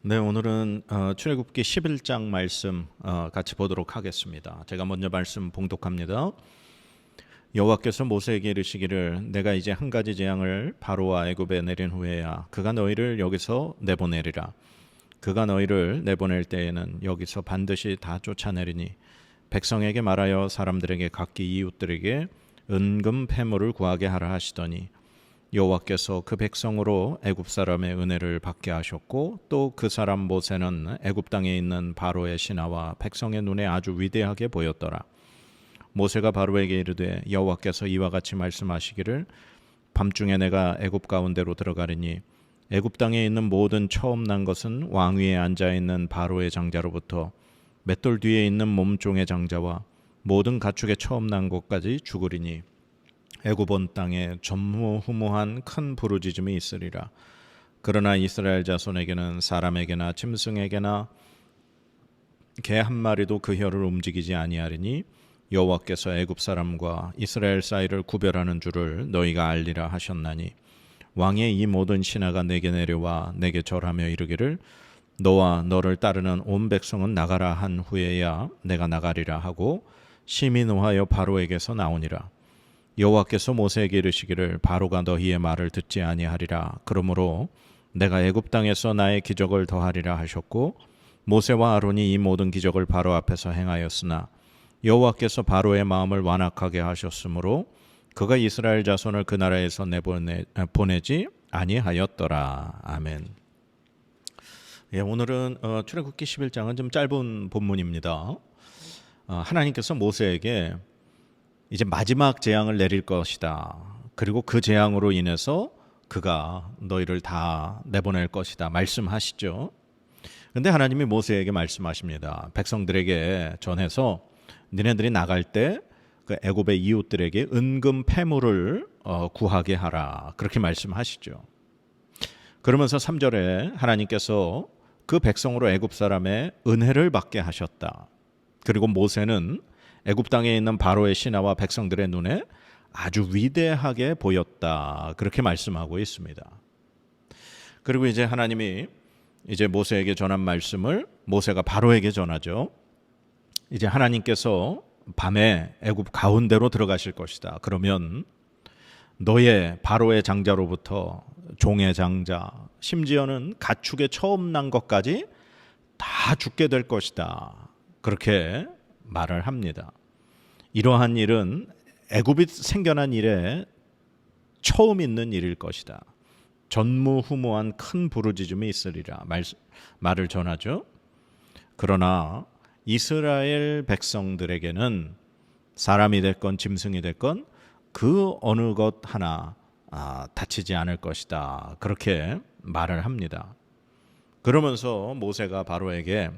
네, 오늘은 출애굽기 11장 말씀 같이 보도록 하겠습니다. 제가 먼저 말씀 봉독합니다. 여호와께서 모세에게 이르시기를 내가 이제 한 가지 재앙을 바로와 애굽에 내린 후에야 그가 너희를 여기서 내보내리라. 그가 너희를 내보낼 때에는 여기서 반드시 다 쫓아내리니 백성에게 말하여 사람들에게 각기 이웃들에게 은금 패물을 구하게 하라 하시더니 여호와께서 그 백성으로 애굽 사람의 은혜를 받게 하셨고 또 그 사람 모세는 애굽 땅에 있는 바로의 신하와 백성의 눈에 아주 위대하게 보였더라. 모세가 바로에게 이르되 여호와께서 이와 같이 말씀하시기를 밤중에 내가 애굽 가운데로 들어가리니 애굽 땅에 있는 모든 처음 난 것은 왕 위에 앉아 있는 바로의 장자로부터 맷돌 뒤에 있는 몸종의 장자와 모든 가축의 처음 난 것까지 죽으리니 애굽 온 땅에 전무후무한 큰 부르짖음이 있으리라. 그러나 이스라엘 자손에게는 사람에게나 짐승에게나 개 한 마리도 그 혀를 움직이지 아니하리니 여호와께서 애굽 사람과 이스라엘 사이를 구별하는 줄을 너희가 알리라 하셨나니 왕의 이 모든 신하가 내게 내려와 내게 절하며 이르기를 너와 너를 따르는 온 백성은 나가라 한 후에야 내가 나가리라 하고 심히 노하여 바로에게서 나오니라. 여호와께서 모세에게 이르시기를 바로가 너희의 말을 듣지 아니하리라. 그러므로 내가 애굽 땅에서 나의 기적을 더하리라 하셨고 모세와 아론이 이 모든 기적을 바로 앞에서 행하였으나 여호와께서 바로의 마음을 완악하게 하셨으므로 그가 이스라엘 자손을 그 나라에서 보내지 아니하였더라. 아멘. 예, 오늘은 출애굽기 11장은 좀 짧은 본문입니다. 하나님께서 모세에게 이제 마지막 재앙을 내릴 것이다. 그리고 그 재앙으로 인해서 그가 너희를 다 내보낼 것이다. 말씀하시죠. 그런데 하나님이 모세에게 말씀하십니다. 백성들에게 전해서 너네들이 나갈 때 그 애굽의 이웃들에게 은금 패물을 구하게 하라. 그렇게 말씀하시죠. 그러면서 3절에 하나님께서 그 백성으로 애굽 사람의 은혜를 받게 하셨다. 그리고 모세는 애굽 땅에 있는 바로의 신하와 백성들의 눈에 아주 위대하게 보였다. 그렇게 말씀하고 있습니다. 그리고 이제 하나님이 이제 모세에게 전한 말씀을 모세가 바로에게 전하죠. 이제 하나님께서 밤에 애굽 가운데로 들어가실 것이다. 그러면 너의 바로의 장자로부터 종의 장자, 심지어는 가축의 처음 난 것까지 다 죽게 될 것이다. 그렇게 말을 합니다. 이러한 일은 애굽이 생겨난 이래 처음 있는 일일 것이다. 전무후무한 큰 부르짖음이 있으리라 말을 전하죠. 그러나 이스라엘 백성들에게는 사람이 됐건 짐승이 됐건 그 어느 것 하나 다치지 않을 것이다. 그렇게 말을 합니다. 그러면서 모세가 바로에게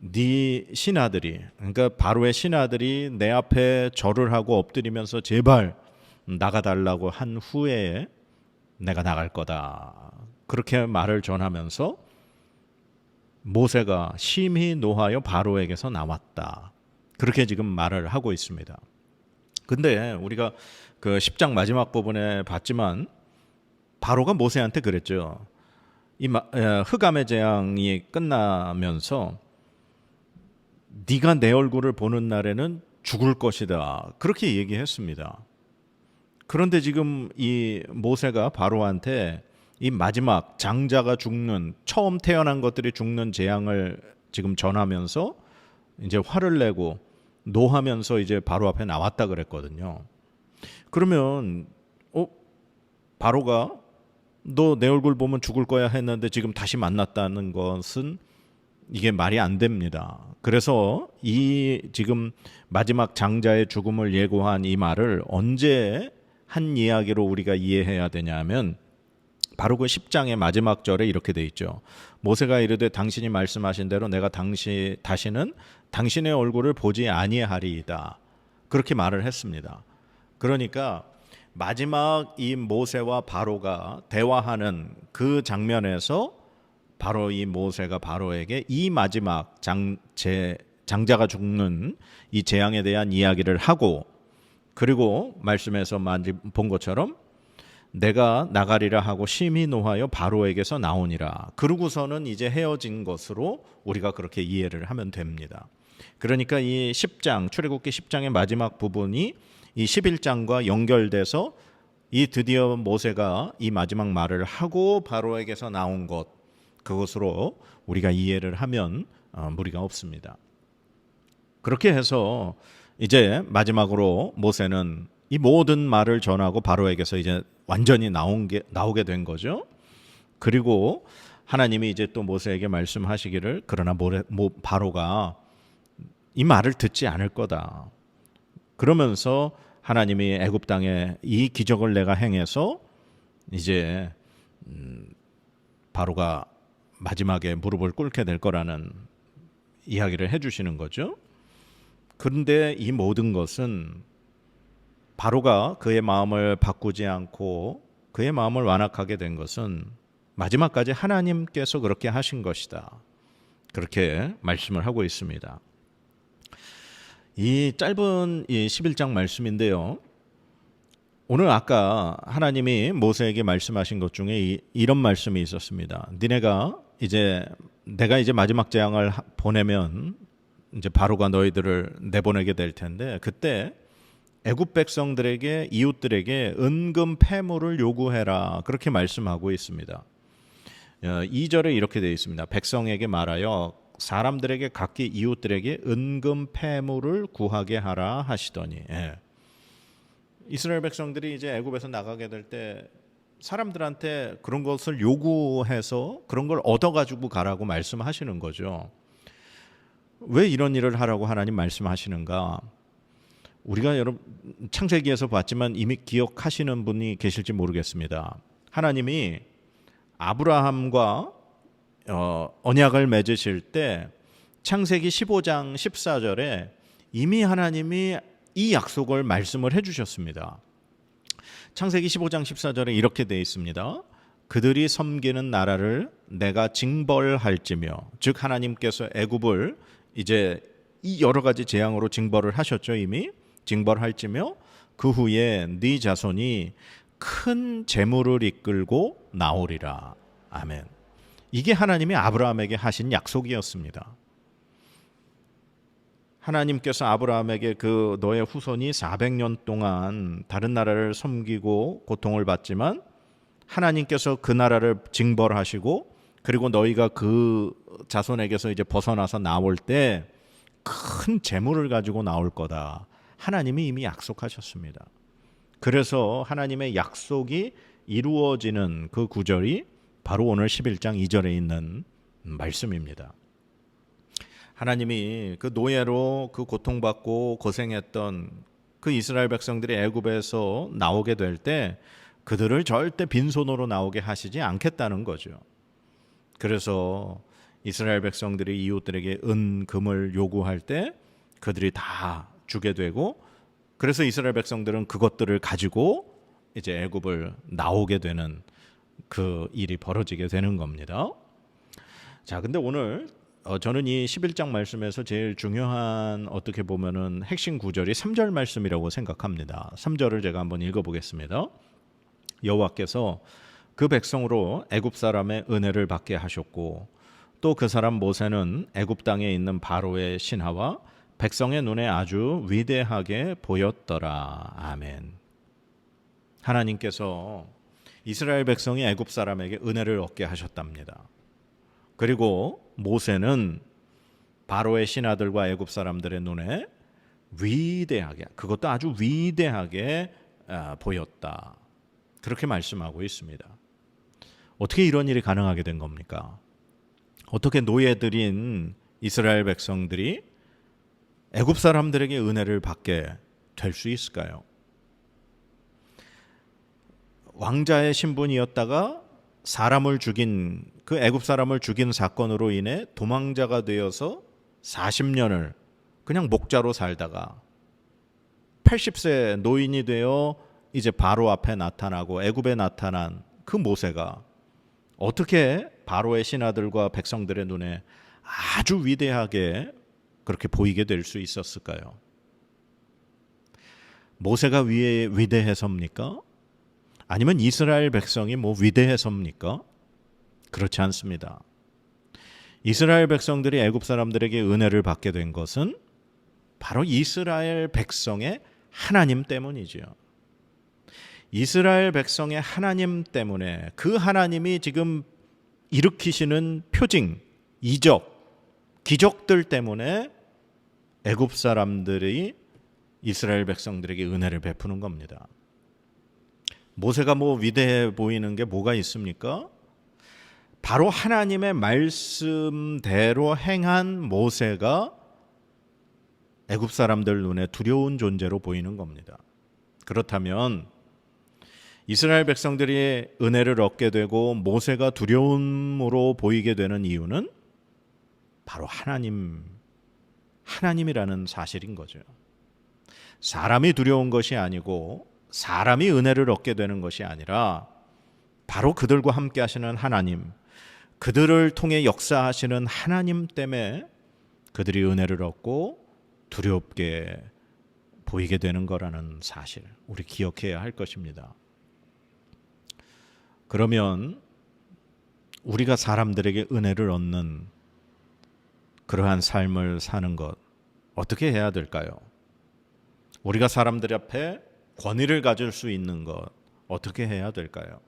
네 신하들이, 그러니까 바로의 신하들이 내 앞에 절을 하고 엎드리면서 제발 나가달라고 한 후에 내가 나갈 거다. 그렇게 말을 전하면서 모세가 심히 노하여 바로에게서 나왔다. 그렇게 지금 말을 하고 있습니다. 근데 우리가 그 10장 마지막 부분에 봤지만 바로가 모세한테 그랬죠. 이 흑암의 재앙이 끝나면서 네가 내 얼굴을 보는 날에는 죽을 것이다. 그렇게 얘기했습니다. 그런데 지금 이 모세가 바로한테 이 마지막 장자가 죽는, 처음 태어난 것들이 죽는 재앙을 지금 전하면서 이제 화를 내고 노하면서 이제 바로 앞에 나왔다 그랬거든요. 그러면 바로가 너 내 얼굴 보면 죽을 거야 했는데 지금 다시 만났다는 것은 이게 말이 안 됩니다. 그래서 이 지금 마지막 장자의 죽음을 예고한 이 말을 언제 한 이야기로 우리가 이해해야 되냐면 바로 그 10장의 마지막 절에 이렇게 돼 있죠. 모세가 이르되 당신이 말씀하신 대로 내가 다시는 당신의 얼굴을 보지 아니하리이다. 그렇게 말을 했습니다. 그러니까 마지막 이 모세와 바로가 대화하는 그 장면에서 바로 이 모세가 바로에게 이 마지막 장자가 죽는 이 재앙에 대한 이야기를 하고, 그리고 말씀에서 본 것처럼 내가 나가리라 하고 심히 노하여 바로에게서 나오니라. 그러고서는 이제 헤어진 것으로 우리가 그렇게 이해를 하면 됩니다. 그러니까 이 10장 출애굽기 10장의 마지막 부분이 이 11장과 연결돼서 이 드디어 모세가 이 마지막 말을 하고 바로에게서 나온 것, 그것으로 우리가 이해를 하면 무리가 없습니다. 그렇게 해서 이제 마지막으로 모세는 이 모든 말을 전하고 바로에게서 이제 완전히 나오게 된 거죠. 그리고 하나님이 이제 또 모세에게 말씀하시기를, 그러나 바로가 이 말을 듣지 않을 거다. 그러면서 하나님이 애굽 땅에 이 기적을 내가 행해서 이제 바로가 마지막에 무릎을 꿇게 될 거라는 이야기를 해주시는 거죠. 그런데 이 모든 것은 바로가 그의 마음을 바꾸지 않고 그의 마음을 완악하게 된 것은 마지막까지 하나님께서 그렇게 하신 것이다. 그렇게 말씀을 하고 있습니다. 이 짧은 이 11장 말씀인데요. 오늘 아까 하나님이 모세에게 말씀하신 것 중에 이런 말씀이 있었습니다. 내가 이제 마지막 재앙을 보내면 이제 바로가 너희들을 내보내게 될 텐데, 그때 애굽 백성들에게, 이웃들에게 은금 패물을 요구해라. 그렇게 말씀하고 있습니다. 2절에 이렇게 되어 있습니다. 백성에게 말하여 사람들에게 각기 이웃들에게 은금 패물을 구하게 하라 하시더니. 이스라엘 백성들이 이제 애굽에서 나가게 될 때 사람들한테 그런 것을 요구해서 그런 걸 얻어가지고 가라고 말씀하시는 거죠. 왜 이런 일을 하라고 하나님 말씀하시는가? 우리가 여러분 창세기에서 봤지만 이미 기억하시는 분이 계실지 모르겠습니다. 하나님이 아브라함과 언약을 맺으실 때 창세기 15장 14절에 이미 하나님이 이 약속을 말씀을 해주셨습니다. 창세기 15장 14절에 이렇게 되어 있습니다. 그들이 섬기는 나라를 내가 징벌할지며, 즉 하나님께서 애굽을 이제 이 여러 가지 재앙으로 징벌을 하셨죠. 이미 징벌할지며 그 후에 네 자손이 큰 재물을 이끌고 나오리라. 아멘. 이게 하나님이 아브라함에게 하신 약속이었습니다. 하나님께서 아브라함에게 그 너의 후손이 400년 동안 다른 나라를 섬기고 고통을 받지만 하나님께서 그 나라를 징벌하시고, 그리고 너희가 그 자손에게서 이제 벗어나서 나올 때 큰 재물을 가지고 나올 거다. 하나님이 이미 약속하셨습니다. 그래서 하나님의 약속이 이루어지는 그 구절이 바로 오늘 11장 2절에 있는 말씀입니다. 하나님이 그 노예로 그 고통받고 고생했던 그 이스라엘 백성들이 애굽에서 나오게 될 때 그들을 절대 빈손으로 나오게 하시지 않겠다는 거죠. 그래서 이스라엘 백성들이 이웃들에게 금을 요구할 때 그들이 다 주게 되고, 그래서 이스라엘 백성들은 그것들을 가지고 이제 애굽을 나오게 되는 그 일이 벌어지게 되는 겁니다. 자, 근데 오늘 저는 이 11장 말씀에서 제일 중요한 어떻게 보면은 핵심 구절이 3절 말씀이라고 생각합니다. 3절을 제가 한번 읽어보겠습니다. 여호와께서 그 백성으로 애굽 사람의 은혜를 받게 하셨고, 또 그 사람 모세는 애굽 땅에 있는 바로의 신하와 백성의 눈에 아주 위대하게 보였더라. 아멘. 하나님께서 이스라엘 백성이 애굽 사람에게 은혜를 얻게 하셨답니다. 그리고 모세는 바로의 신하들과 애굽 사람들의 눈에 위대하게, 그것도 아주 위대하게 보였다. 그렇게 말씀하고 있습니다. 어떻게 이런 일이 가능하게 된 겁니까? 어떻게 노예들인 이스라엘 백성들이 애굽 사람들에게 은혜를 받게 될 수 있을까요? 왕자의 신분이었다가 사람을 죽인, 그 애굽 사람을 죽인 사건으로 인해 도망자가 되어서 40년을 그냥 목자로 살다가 80세 노인이 되어 이제 바로 앞에 나타나고 애굽에 나타난 그 모세가 어떻게 바로의 신하들과 백성들의 눈에 아주 위대하게 그렇게 보이게 될 수 있었을까요? 모세가 위대해서입니까? 아니면 이스라엘 백성이 뭐 위대해서입니까? 그렇지 않습니다. 이스라엘 백성들이 애굽 사람들에게 은혜를 받게 된 것은 바로 이스라엘 백성의 하나님 때문이죠. 이스라엘 백성의 하나님 때문에, 그 하나님이 지금 일으키시는 표징, 이적, 기적들 때문에 애굽 사람들이 이스라엘 백성들에게 은혜를 베푸는 겁니다. 모세가 뭐 위대해 보이는 게 뭐가 있습니까? 바로 하나님의 말씀대로 행한 모세가 애굽 사람들 눈에 두려운 존재로 보이는 겁니다. 그렇다면 이스라엘 백성들이 은혜를 얻게 되고 모세가 두려움으로 보이게 되는 이유는 바로 하나님이라는 사실인 거죠. 사람이 두려운 것이 아니고 사람이 은혜를 얻게 되는 것이 아니라 바로 그들과 함께 하시는 하나님, 그들을 통해 역사하시는 하나님 때문에 그들이 은혜를 얻고 두렵게 보이게 되는 거라는 사실, 우리 기억해야 할 것입니다. 그러면 우리가 사람들에게 은혜를 얻는 그러한 삶을 사는 것 어떻게 해야 될까요? 우리가 사람들 앞에 권위를 가질 수 있는 것 어떻게 해야 될까요?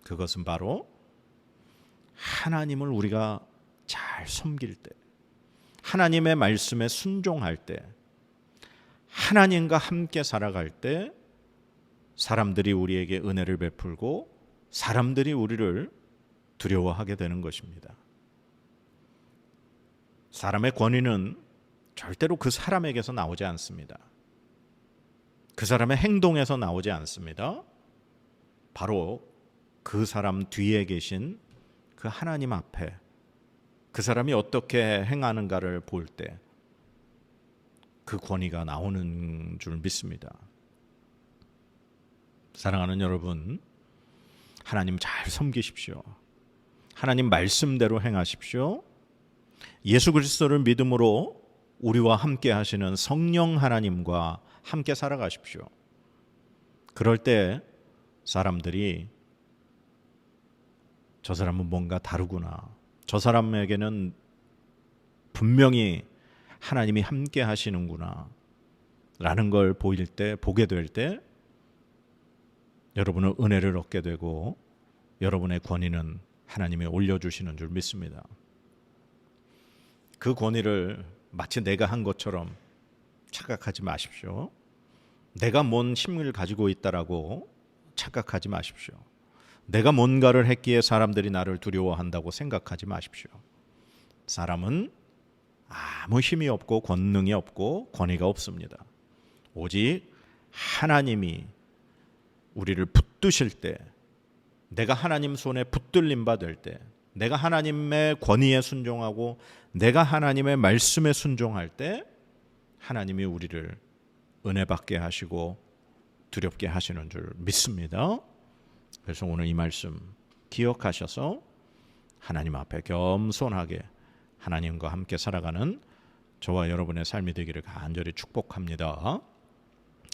그것은 바로 하나님을 우리가 잘 섬길 때, 하나님의 말씀에 순종할 때, 하나님과 함께 살아갈 때 사람들이 우리에게 은혜를 베풀고 사람들이 우리를 두려워하게 되는 것입니다. 사람의 권위는 절대로 그 사람에게서 나오지 않습니다. 그 사람의 행동에서 나오지 않습니다. 바로 그 사람 뒤에 계신 그 하나님 앞에 그 사람이 어떻게 행하는가를 볼 때 그 권위가 나오는 줄 믿습니다. 사랑하는 여러분, 하나님 잘 섬기십시오. 하나님 말씀대로 행하십시오. 예수 그리스도를 믿음으로 우리와 함께 하시는 성령 하나님과 함께 살아가십시오. 그럴 때 사람들이 저 사람은 뭔가 다르구나, 저 사람에게는 분명히 하나님이 함께 하시는구나 라는 걸 보게 될 때 여러분은 은혜를 얻게 되고 여러분의 권위는 하나님이 올려주시는 줄 믿습니다. 그 권위를 마치 내가 한 것처럼 착각하지 마십시오. 내가 뭔 힘을 가지고 있다라고 착각하지 마십시오. 내가 뭔가를 했기에 사람들이 나를 두려워한다고 생각하지 마십시오. 사람은 아무 힘이 없고 권능이 없고 권위가 없습니다. 오직 하나님이 우리를 붙드실 때, 내가 하나님 손에 붙들림 받을 때, 내가 하나님의 권위에 순종하고 내가 하나님의 말씀에 순종할 때 하나님이 우리를 은혜 받게 하시고 두렵게 하시는 줄 믿습니다. 그래서 오늘 이 말씀 기억하셔서 하나님 앞에 겸손하게 하나님과 함께 살아가는 저와 여러분의 삶이 되기를 간절히 축복합니다.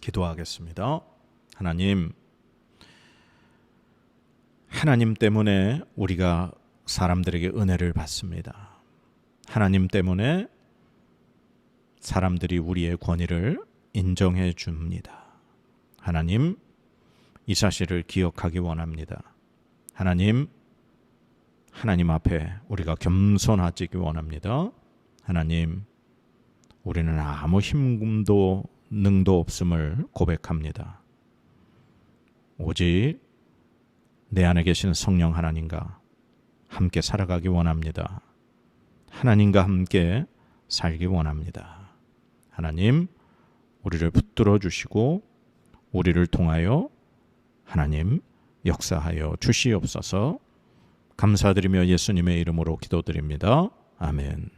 기도하겠습니다. 하나님 때문에 우리가 사람들에게 은혜를 받습니다. 하나님 때문에 사람들이 우리의 권위를 인정해 줍니다. 하나님, 이 사실을 기억하기 원합니다. 하나님 앞에 우리가 겸손하지기 원합니다. 하나님, 우리는 아무 힘도 능도 없음을 고백합니다. 오직 내 안에 계신 성령 하나님과 함께 살아가기 원합니다. 하나님과 함께 살기 원합니다. 하나님, 우리를 붙들어 주시고 우리를 통하여 하나님 역사하여 주시옵소서. 감사드리며 예수님의 이름으로 기도드립니다. 아멘.